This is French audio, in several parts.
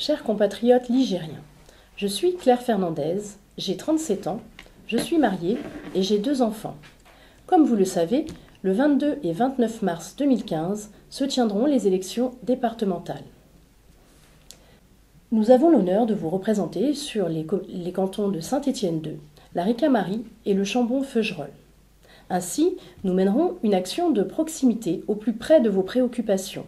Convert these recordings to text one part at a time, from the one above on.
Chers compatriotes ligériens, je suis Claire Fernandez, j'ai 37 ans, je suis mariée et j'ai 2 enfants. Comme vous le savez, le 22 et 29 mars 2015 se tiendront les élections départementales. Nous avons l'honneur de vous représenter sur les cantons de Saint-Étienne 2, la Ricamarie et le Chambon-Feugerolles. Ainsi, nous mènerons une action de proximité au plus près de vos préoccupations.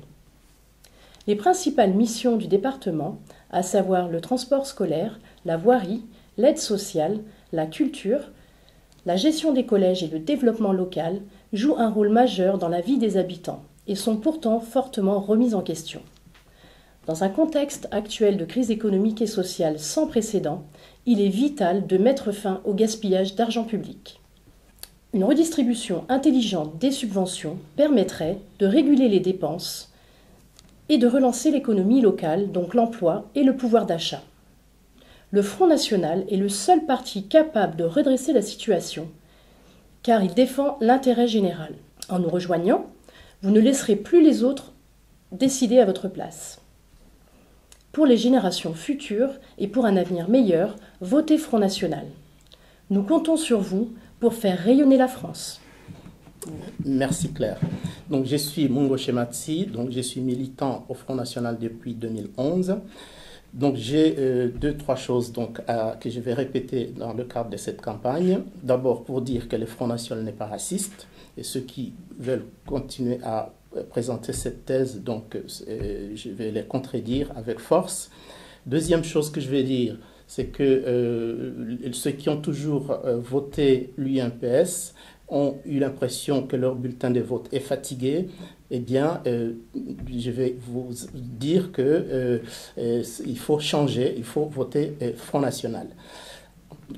Les principales missions du département, à savoir le transport scolaire, la voirie, l'aide sociale, la culture, la gestion des collèges et le développement local, jouent un rôle majeur dans la vie des habitants et sont pourtant fortement remises en question. Dans un contexte actuel de crise économique et sociale sans précédent, il est vital de mettre fin au gaspillage d'argent public. Une redistribution intelligente des subventions permettrait de réguler les dépenses et de relancer l'économie locale, donc l'emploi et le pouvoir d'achat. Le Front National est le seul parti capable de redresser la situation, car il défend l'intérêt général. En nous rejoignant, vous ne laisserez plus les autres décider à votre place. Pour les générations futures et pour un avenir meilleur, votez Front National. Nous comptons sur vous pour faire rayonner la France. Merci Claire. Donc je suis Mungo Shematsi, donc je suis militant au Front National depuis 2011. Donc j'ai 2-3 choses que je vais répéter dans le cadre de cette campagne. D'abord pour dire que le Front National n'est pas raciste et ceux qui veulent continuer à présenter cette thèse, donc je vais les contredire avec force. Deuxième chose que je vais dire, c'est que ceux qui ont toujours voté l'UMPS ont eu l'impression que leur bulletin de vote est fatigué. Eh bien, je vais vous dire qu'il faut changer, il faut voter Front National.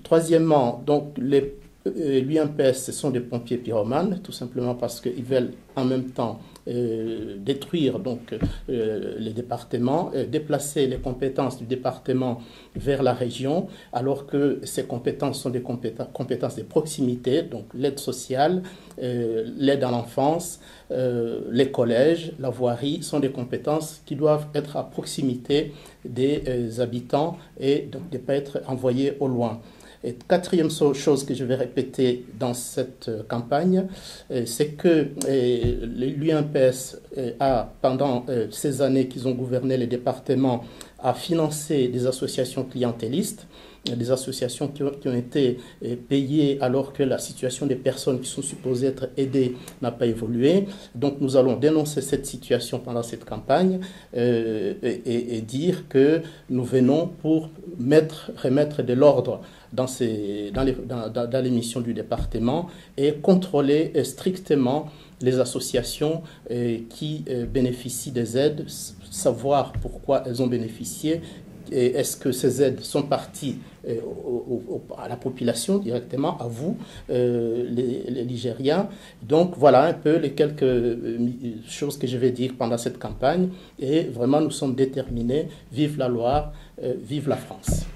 Troisièmement, donc l'UMPS, ce sont des pompiers pyromanes, tout simplement parce qu'ils veulent en même temps détruire les départements, déplacer les compétences du département vers la région, alors que ces compétences sont des compétences de proximité, donc l'aide sociale, l'aide à l'enfance, les collèges, la voirie sont des compétences qui doivent être à proximité des habitants et donc ne pas être envoyées au loin. Et quatrième chose que je vais répéter dans cette campagne, c'est que l'UMPS a, pendant ces années qu'ils ont gouverné les départements, a financé des associations clientélistes, des associations qui ont été payées alors que la situation des personnes qui sont supposées être aidées n'a pas évolué. Donc nous allons dénoncer cette situation pendant cette campagne et dire que nous venons pour remettre de l'ordre dans les missions du département et contrôler strictement les associations qui bénéficient des aides, savoir pourquoi elles ont bénéficié. Est-ce que ces aides sont parties à la population directement, à vous, les Ligériens? Donc voilà un peu les quelques choses que je vais dire pendant cette campagne. Et vraiment, nous sommes déterminés. Vive la Loire, vive la France.